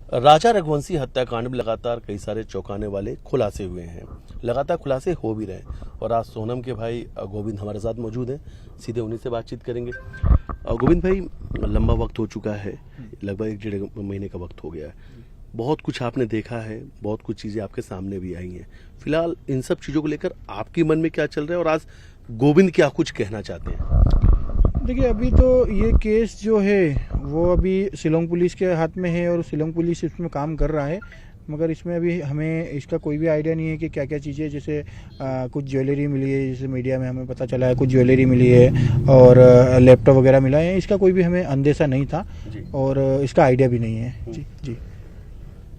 राजा रघुवंशी हत्याकांड में लगातार कई सारे चौंकाने वाले खुलासे हुए हैं, लगातार खुलासे हो भी रहे हैं और आज सोनम के भाई गोविंद हमारे साथ मौजूद हैं। सीधे उन्हीं से बातचीत करेंगे। गोविंद भाई, लंबा वक्त हो चुका है, लगभग 1-1.5 महीने का वक्त हो गया है। बहुत कुछ आपने देखा है, बहुत कुछ चीज़ें आपके सामने भी आई हैं। फिलहाल इन सब चीज़ों को लेकर आपके मन में क्या चल रहा है और आज गोविंद क्या कुछ कहना चाहते हैं? देखिए, अभी तो ये केस जो है वो अभी शिलोंग पुलिस के हाथ में है और शिलोंग पुलिस इसमें काम कर रहा है, मगर इसमें अभी हमें इसका कोई भी आइडिया नहीं है कि क्या क्या चीज़ें, जैसे कुछ ज्वेलरी मिली है, जैसे मीडिया में हमें पता चला है कुछ ज्वेलरी मिली है और लैपटॉप वगैरह मिला है। इसका कोई भी हमें अंदेशा नहीं था और इसका आइडिया भी नहीं है। जी जी।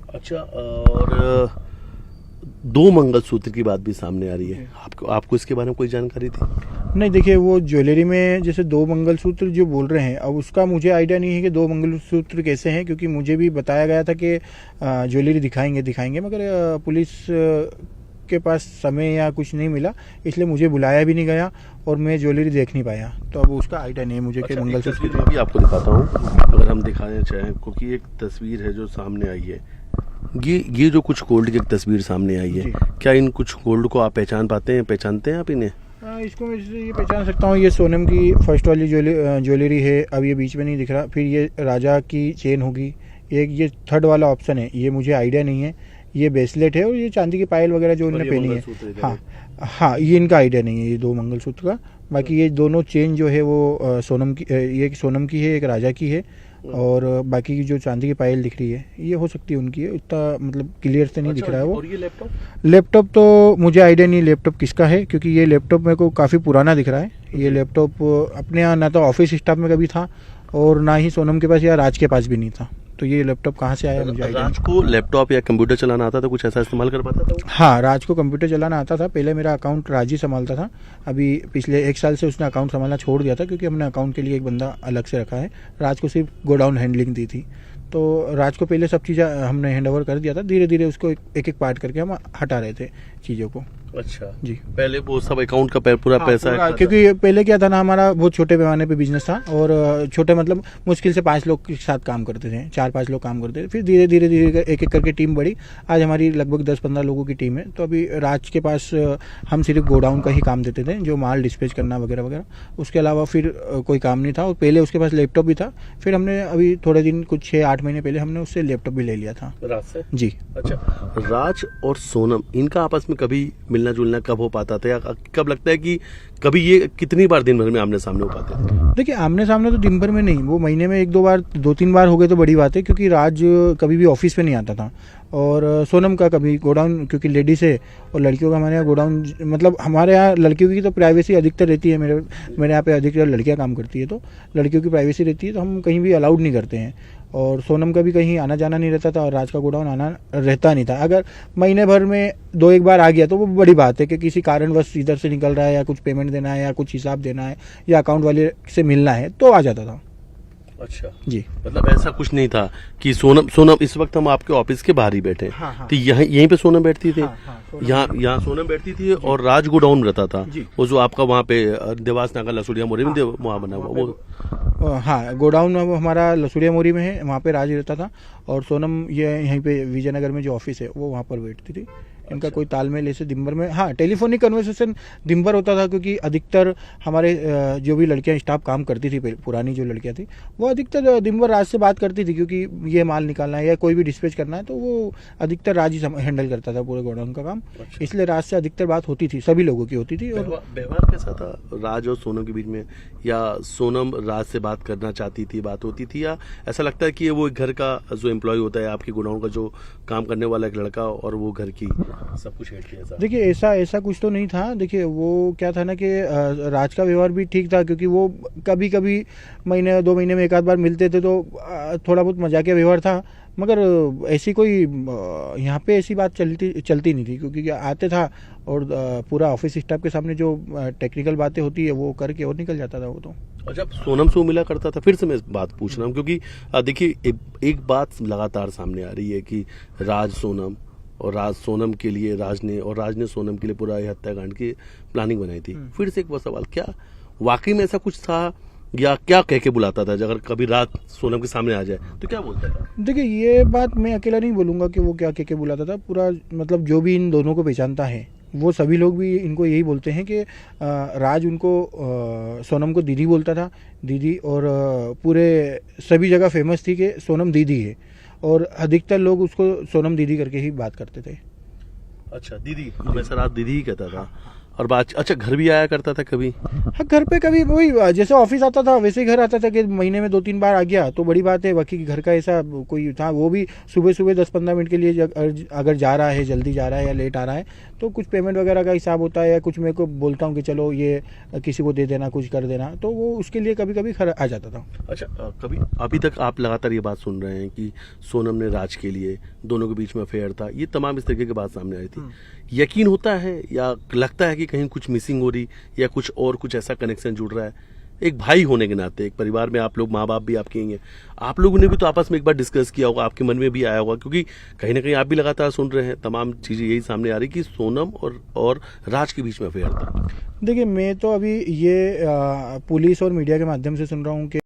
अच्छा, और 2 मंगलसूत्र की बात भी सामने आ रही है, आपको इसके बारे में कोई जानकारी थी? नहीं, देखिए, वो ज्वेलरी में जैसे 2 मंगलसूत्र जो बोल रहे हैं, अब उसका मुझे आइडिया नहीं है कि 2 मंगलसूत्र कैसे हैं, क्योंकि मुझे भी बताया गया था कि ज्वेलरी दिखाएंगे, मगर पुलिस के पास समय या कुछ नहीं मिला, इसलिए मुझे बुलाया भी नहीं गया और मैं ज्वेलरी देख नहीं पाया। तो अब उसका आइडिया नहीं है मुझे कि मंगलसूत्र मैं भी आपको दिखाता हूँ, अगर हम दिखाना चाहें, क्योंकि एक तस्वीर है जो सामने आई है। ये जो कुछ गोल्ड की एक तस्वीर सामने आई है, क्या इन कुछ गोल्ड को आप पहचानते हैं आप इन्हें? इसको मैं ये पहचान सकता हूँ। ये सोनम की फर्स्ट वाली ज्वेलरी है, अब ये बीच में नहीं दिख रहा। फिर ये राजा की चेन होगी, एक ये थर्ड वाला ऑप्शन है, ये मुझे आइडिया नहीं है। ये ब्रेसलेट है और ये चांदी की पायल वगैरह जो उन्होंने पहनी है। हाँ, ये इनका आइडिया नहीं है, ये 2 मंगलसूत्र का। बाकी ये दोनों चेन जो है वो सोनम की, ये सोनम की है, एक राजा की है, और बाकी की जो चांदी की पायल दिख रही है ये हो सकती है उनकी है। इतना मतलब क्लियर से नहीं दिख रहा है वो। और ये लैपटॉप तो मुझे आइडिया नहीं लैपटॉप किसका है, क्योंकि ये लैपटॉप मेरे को काफ़ी पुराना दिख रहा है। ये लैपटॉप अपने यहाँ ना तो ऑफिस स्टाफ में कभी था और ना ही सोनम के पास या राज के पास भी नहीं था। तो ये लैपटॉप कहाँ से आया मुझे आइडिया। राज को लैपटॉप या कंप्यूटर चलाना आता था, कुछ ऐसा इस्तेमाल कर पाता था? हाँ, राज को कंप्यूटर चलाना आता था। पहले मेरा अकाउंट राज ही संभालता था, अभी पिछले 1 साल से उसने अकाउंट संभालना छोड़ दिया था, क्योंकि हमने अकाउंट के लिए एक बंदा अलग से रखा है। राज को सिर्फ गोडाउन हैंडलिंग दी थी, तो राज को पहले सब चीज़ें हमने हैंड ओवर कर दिया था। धीरे धीरे उसको एक एक पार्ट करके हम हटा रहे थे चीज़ों को। अच्छा जी, पहले वो सब अकाउंट का पूरा पैसा, क्योंकि पहले क्या था ना, हमारा बहुत छोटे पैमाने पे बिजनेस था और छोटे मतलब मुश्किल से 5 लोग के साथ काम करते थे, 4-5 लोग काम करते थे। फिर धीरे धीरे एक एक करके टीम बढ़ी, आज हमारी लगभग 10-15 लोगों की टीम है। तो अभी राज के पास हम सिर्फ गोडाउन का ही काम देते थे, जो माल डिस्पैच करना वगैरह वगैरह, उसके अलावा फिर कोई काम नहीं था। और पहले उसके पास लैपटॉप भी था, फिर हमने अभी थोड़े दिन, कुछ 6-8 महीने पहले हमने उससे लैपटॉप भी ले लिया था राज से। जी। अच्छा, राज और सोनम, इनका आपस में कभी मिलना जुलना कब हो पाता था, या कब लगता है कि कभी ये कितनी बार दिन भर में आमने सामने हो पाते थे? देखिए, आमने सामने तो दिन भर में नहीं, वो महीने में 1-2 बार, 2-3 बार हो गए तो बड़ी बात है, क्योंकि राज कभी भी ऑफिस पे नहीं आता था और सोनम का कभी गोडाउन, क्योंकि लेडीज है और लड़कियों का हमारे यहाँ गोडाउन, मतलब हमारे यहाँ लड़कियों की तो प्राइवेसी अधिकतर रहती है। मेरे यहाँ पे अधिकतर लड़कियाँ काम करती है, तो लड़कियों की प्राइवेसी रहती है, तो हम कहीं भी अलाउड नहीं करते हैं। और सोनम का भी कहीं आना जाना नहीं रहता था और राज का गोडाउन आना रहता नहीं था। अगर महीने भर में 2-1 बार आ गया तो वो बड़ी बात है कि किसी कारणवश इधर से निकल रहा है, या कुछ पेमेंट देना है, या कुछ हिसाब देना है, या अकाउंट वाले से मिलना है, तो आ जाता था। अच्छा जी, मतलब ऐसा कुछ नहीं था कि सोनम इस वक्त हम आपके ऑफिस के बाहर ही बैठे हैं। हाँ, हाँ। तो यहीं पे सोनम बैठती थी। हाँ, यहाँ सोनम बैठती थी और राज गोडाउन रहता था। वो जो आपका वहाँ पे देवास नाका लसुड़िया मोरी में वहाँ बना हुआ वो। हाँ, गोडाउन हमारा लसुड़िया मोरी में है, वहाँ पे राज रहता था और सोनम ये यहीं पे विजयनगर में जो ऑफिस है वो वहाँ पर बैठती थी। इनका अच्छा। कोई तालमेल ऐसे दिन भर में, हाँ, टेलीफोनिक कन्वर्सेशन दिन भर होता था, क्योंकि अधिकतर हमारे जो भी लड़कियां स्टाफ काम करती थी, पुरानी जो लड़कियां थी, वो अधिकतर दिन भर राज से बात करती थी, क्योंकि ये माल निकालना है या कोई भी डिस्पैच करना है तो वो अधिकतर राज ही हैंडल करता था पूरे गोडाउन का काम। अच्छा। इसलिए राज से अधिकतर बात होती थी, सभी लोगों की होती थी। और व्यवहार कैसा था राज और सोनम के बीच में, या सोनम राज से बात करना चाहती थी, बात होती थी, या ऐसा लगता है कि वो एक घर का जो एम्प्लॉय होता है, आपके गोडाउन का जो काम करने वाला एक लड़का, और वो घर की सब कुछ हेड किया? देखिए, ऐसा कुछ तो नहीं था। देखिए, वो क्या था ना कि राज का व्यवहार भी ठीक था, क्योंकि वो कभी कभी महीने 2 महीने में 1 आध बार मिलते थे, तो थोड़ा बहुत मजाकिया व्यवहार था, मगर ऐसी कोई यहाँ पे ऐसी बात चलती नहीं थी, क्योंकि आते था और पूरा ऑफिस स्टाफ के सामने जो टेक्निकल बातें होती है वो करके और निकल जाता था वो तो। और जब सोनम से मिला करता था, फिर से मैं बात पूछ रहा हूँ, क्योंकि देखिए एक बात लगातार सामने आ रही है कि राज सोनम, और राज सोनम के लिए राज ने सोनम के लिए पूरा हत्याकांड की प्लानिंग बनाई थी। फिर से एक वो सवाल, क्या वाकई में ऐसा कुछ था या क्या कह के बुलाता था? अगर कभी रात सोनम के सामने आ जाए तो क्या बोलता था? देखिए, ये बात मैं अकेला नहीं बोलूँगा कि वो क्या कह के बुलाता था। पूरा मतलब जो भी इन दोनों को पहचानता है वो सभी लोग भी इनको यही बोलते हैं कि राज उनको सोनम को दीदी बोलता था, दीदी। और पूरे सभी जगह फेमस थी कि सोनम दीदी है, और अधिकतर लोग उसको सोनम दीदी करके ही बात करते थे। अच्छा, दीदी, हमेशा रात दीदी ही कहता था। और बात, अच्छा, घर भी आया करता था कभी? हाँ, घर पे कभी वही जैसे ऑफिस आता था वैसे ही घर आता था कि महीने में 2-3 बार आ गया तो बड़ी बात है। बाकी घर का ऐसा कोई था, वो भी सुबह सुबह 10-15 मिनट के लिए अगर जा रहा है, जल्दी जा रहा है या लेट आ रहा है तो कुछ पेमेंट वगैरह का हिसाब होता है, या कुछ मेरे को बोलता हूँ कि चलो ये किसी को दे देना, कुछ कर देना, तो वो उसके लिए कभी कभी घर आ जाता था। अच्छा, कभी अभी तक आप लगातार ये बात सुन रहे हैं कि सोनम ने राज के लिए, दोनों के बीच में अफेयर था, ये तमाम इस तरीके की बात सामने आई थी। यकीन होता है या लगता है कि कहीं कुछ मिसिंग हो रही, या कुछ और कुछ ऐसा कनेक्शन जुड़ रहा है? एक भाई होने के नाते, एक परिवार में आप लोग, माँ बाप भी आपके ही हैं, आप लोगों ने भी तो आपस में एक बार डिस्कस किया होगा, आपके मन में भी आया होगा, क्योंकि कहीं ना कहीं आप भी लगातार सुन रहे हैं, तमाम चीजें यही सामने आ रही कि सोनम और राज के बीच में अफेयर था। देखिए, मैं तो अभी ये पुलिस और मीडिया के माध्यम से सुन रहा हूँ कि